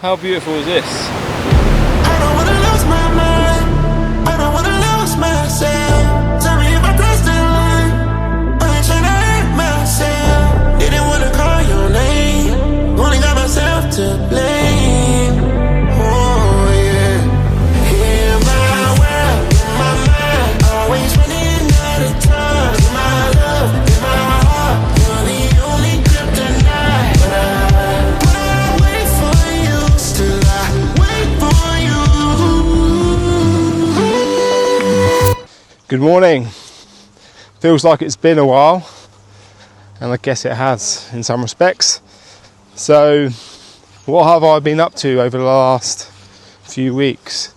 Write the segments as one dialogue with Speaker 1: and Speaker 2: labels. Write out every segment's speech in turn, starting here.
Speaker 1: How beautiful is this?
Speaker 2: I don't wanna lose my mind. I don't wanna lose myself. Tell me if I crossed the line. I ain't tryna hurt myself. Didn't wanna call your name. Only got myself to blame. Oh yeah. In my world, in my mind, always running out of time. In my love, in my heart, you're the only kryptonite. But I wait for you, still I wait for you.
Speaker 1: Good morning. Feels like it's been a while, and I guess it has in some respects. So, what have I been up to over the last few weeks?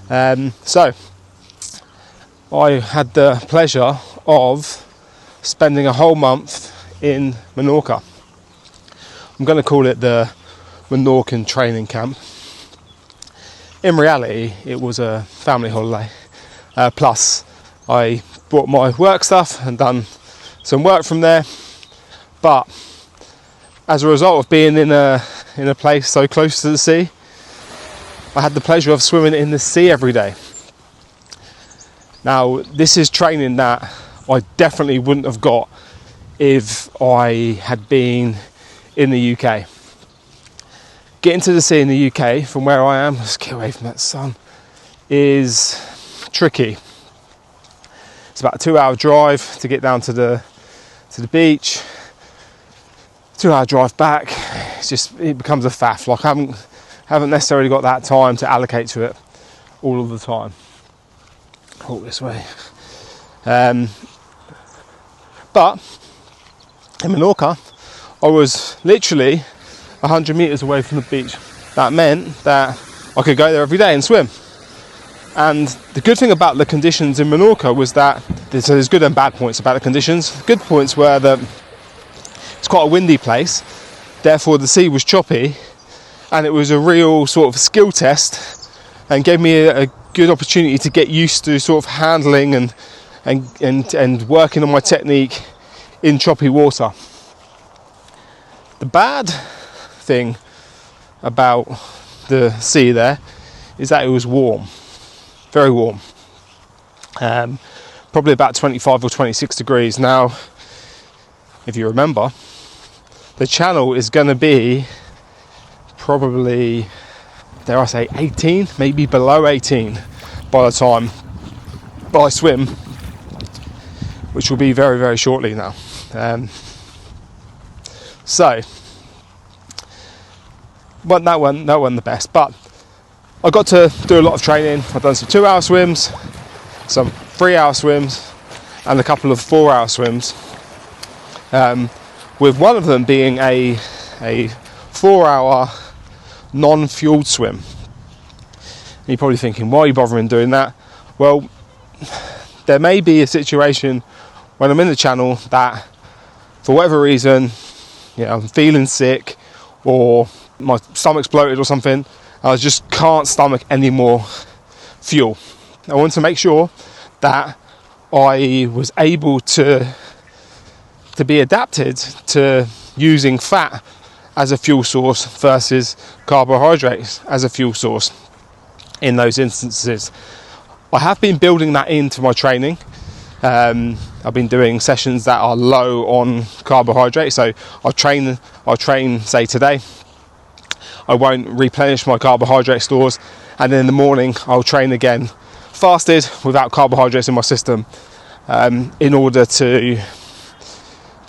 Speaker 1: So, I had the pleasure of spending a whole month in Menorca. I'm going to call it the Menorcan training camp. In reality, it was a family holiday. Plus, I brought my work stuff and done some work from there. But as a result of being in a place so close to the sea, I had the pleasure of swimming in the sea every day. Now, this is training that I definitely wouldn't have got if I had been in the UK. Getting to the sea in the UK from where I am, let's get away from that sun, is tricky. It's about a 2-hour drive to get down to the beach. 2-hour drive back. It becomes a faff. Like I haven't necessarily got that time to allocate to it all of the time. Walk this way. But in Menorca, I was literally 100 metres away from the beach. That meant that I could go there every day and swim. And the good thing about the conditions in Menorca was that there's good and bad points about the conditions. The good points were that it's quite a windy place, therefore the sea was choppy, and it was a real sort of skill test and gave me a good opportunity to get used to sort of handling and working on my technique in choppy water. The bad thing about the sea there is that it was warm. Very warm, probably about 25 or 26 degrees. Now, if you remember, the channel is going to be probably, dare I say, 18, maybe below 18 by the time I swim, which will be very, very shortly now. But that wasn't the best, but I got to do a lot of training. I've done some 2-hour swims, some 3-hour swims, and a couple of 4-hour swims. With one of them being a 4-hour non-fueled swim. And you're probably thinking, why are you bothering doing that? Well, there may be a situation when I'm in the channel that, for whatever reason, I'm feeling sick or my stomach's bloated or something. I just can't stomach any more fuel. I want to make sure that I was able to be adapted to using fat as a fuel source versus carbohydrates as a fuel source in those instances. I have been building that into my training. I've been doing sessions that are low on carbohydrates. So I'll train, say today. I won't replenish my carbohydrate stores, and then in the morning I'll train again fasted without carbohydrates in my system, in order to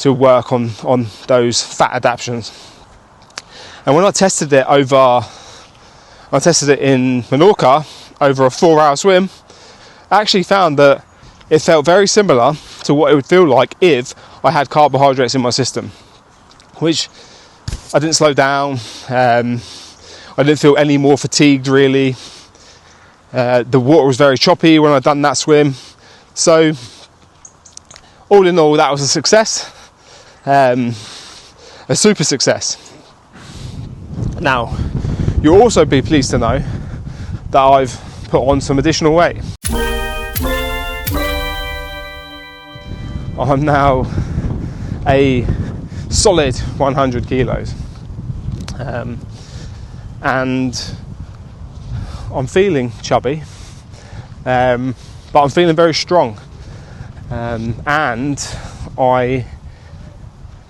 Speaker 1: work on those fat adaptations. And when I tested it in Menorca over a 4-hour swim, I actually found that it felt very similar to what it would feel like if I had carbohydrates in my system, which I didn't slow down. I didn't feel any more fatigued really. The water was very choppy when I'd done that swim. So all in all, that was a success, a super success. Now, you'll also be pleased to know that I've put on some additional weight. I'm now a solid 100 kilos. and I'm feeling chubby, but I'm feeling very strong. And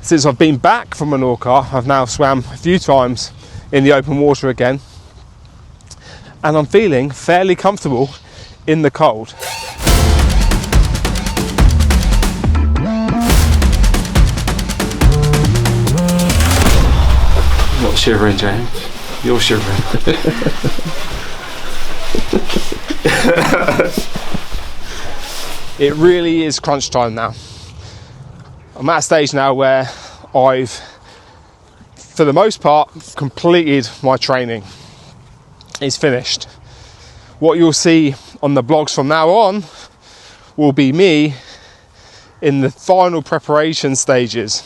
Speaker 1: since I've been back from Menorca, I've now swam a few times in the open water again, and I'm feeling fairly comfortable in the cold. Not shivering, James. You're shivering. It really is crunch time now. I'm at a stage now where I've, for the most part, completed my training. It's finished. What you'll see on the blogs from now on will be me in the final preparation stages.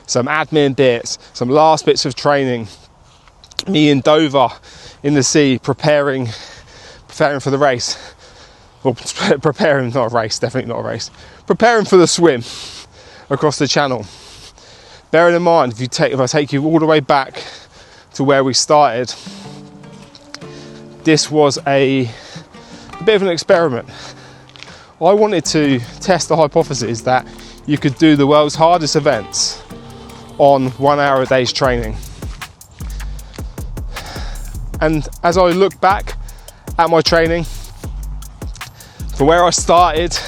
Speaker 1: Some admin bits, some last bits of training. Me in Dover in the sea preparing for the race. Well, preparing, not a race, definitely not a race. Preparing for the swim across the channel. Bearing in mind, if I take you all the way back to where we started, this was a bit of an experiment. I wanted to test the hypothesis that you could do the world's hardest events on 1 hour a day's training. And as I look back at my training, from where I started,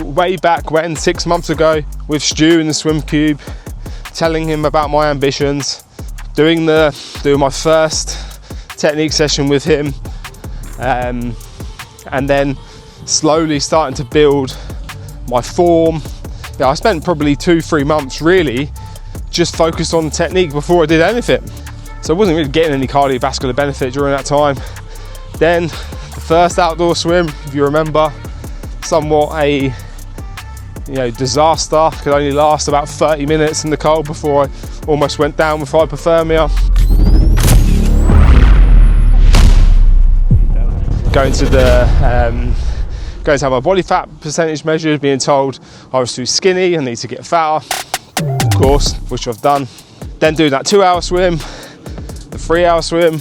Speaker 1: way back when, 6 months ago, with Stu in the swim cube, telling him about my ambitions, doing my first technique session with him, and then slowly starting to build my form. Yeah, I spent probably 2-3 months really just focused on technique before I did anything. So I wasn't really getting any cardiovascular benefit during that time. Then the first outdoor swim, if you remember, somewhat a disaster. Could only last about 30 minutes in the cold before I almost went down with hypothermia. Going to have my body fat percentage measured, being told I was too skinny and need to get fatter, of course, which I've done. Then doing that 2-hour swim, the 3-hour swim,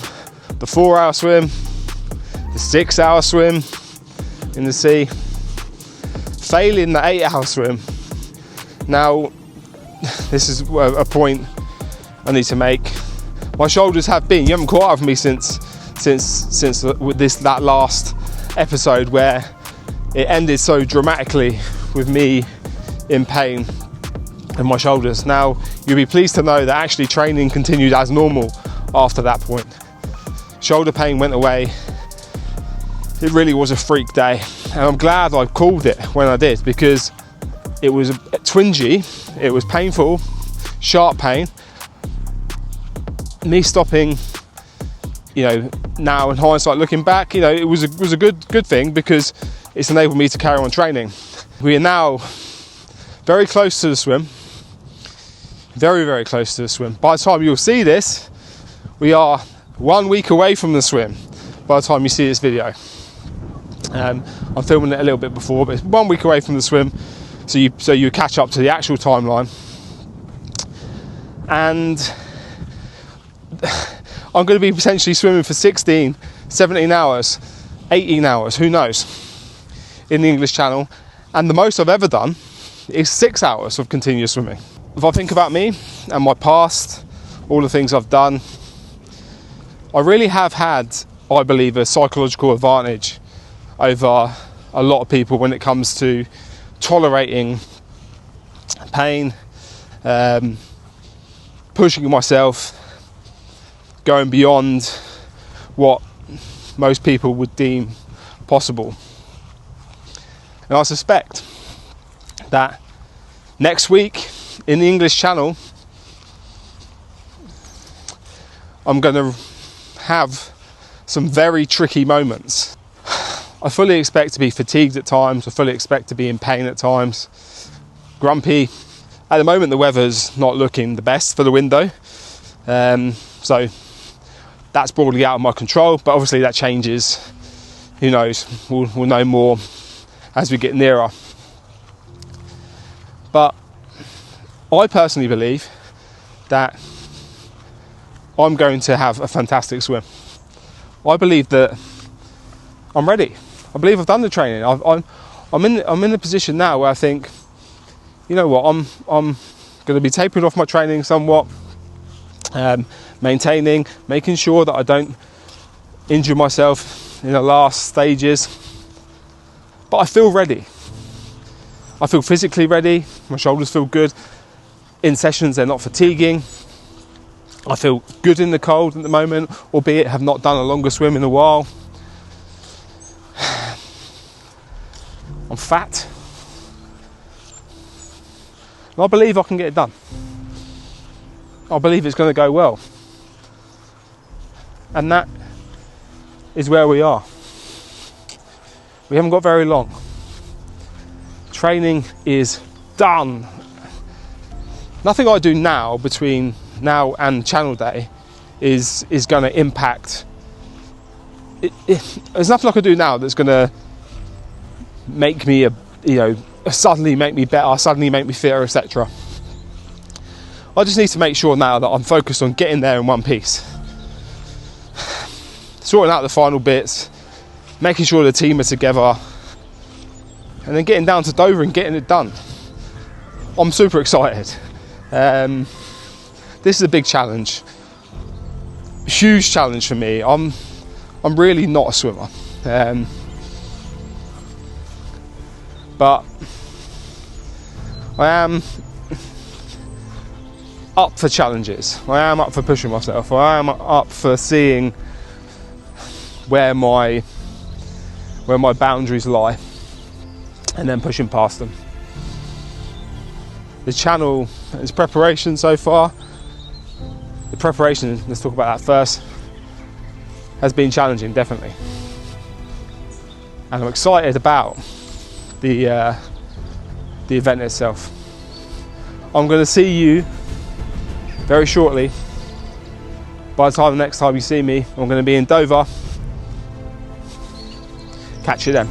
Speaker 1: the 4-hour swim, the 6-hour swim in the sea, failing the 8-hour swim. Now, this is a point I need to make. My shoulders have been, you haven't caught up with me since that last episode where it ended so dramatically with me in pain in my shoulders. Now, you'll be pleased to know that actually training continued as normal after that point. Shoulder pain went away. It really was a freak day, and I'm glad I called it when I did, because it was twingy, it was painful, sharp pain. Me stopping, now in hindsight looking back, it was a good thing, because it's enabled me to carry on training. We are now very close to the swim, very, very close to the swim. By the time you'll see this, we are 1 week away from the swim by the time you see this video. I'm filming it a little bit before, but it's 1 week away from the swim, so you catch up to the actual timeline. And I'm going to be potentially swimming for 16, 17 hours, 18 hours, who knows, in the English Channel. And the most I've ever done is 6 hours of continuous swimming. If I think about me and my past, all the things I've done, I really have had, I believe, a psychological advantage over a lot of people when it comes to tolerating pain, pushing myself, going beyond what most people would deem possible. And I suspect that next week in the English Channel, I'm going to have some very tricky moments. I fully expect to be fatigued at times. I fully expect to be in pain at times. Grumpy. At the moment, the weather's not looking the best for the window. So that's broadly out of my control, but obviously that changes. Who knows? We'll know more as we get nearer. But I personally believe that I'm going to have a fantastic swim. I believe that I'm ready. I believe I've done the training. I'm in a position now where I think, you know what, I'm going to be tapering off my training somewhat, making sure that I don't injure myself in the last stages. But I feel ready. I feel physically ready. My shoulders feel good. In sessions, they're not fatiguing. I feel good in the cold at the moment, albeit have not done a longer swim in a while. I'm fat. And I believe I can get it done. I believe it's going to go well. And that is where we are. We haven't got very long. Training is done. Nothing I do now between now and Channel Day is going to impact. There's nothing I can do now that's going to make me suddenly make me better, suddenly make me fitter, etc. I just need to make sure now that I'm focused on getting there in one piece, sorting out the final bits, making sure the team are together, and then getting down to Dover and getting it done. I'm super excited. This is a big challenge, huge challenge for me. I'm really not a swimmer, but I am up for challenges. I am up for pushing myself. I am up for seeing where my boundaries lie and then pushing past them. The channel is preparation so far. The preparation, let's talk about that first, has been challenging, definitely. And I'm excited about the event itself. I'm going to see you very shortly. By the next time you see me, I'm going to be in Dover. Catch you then.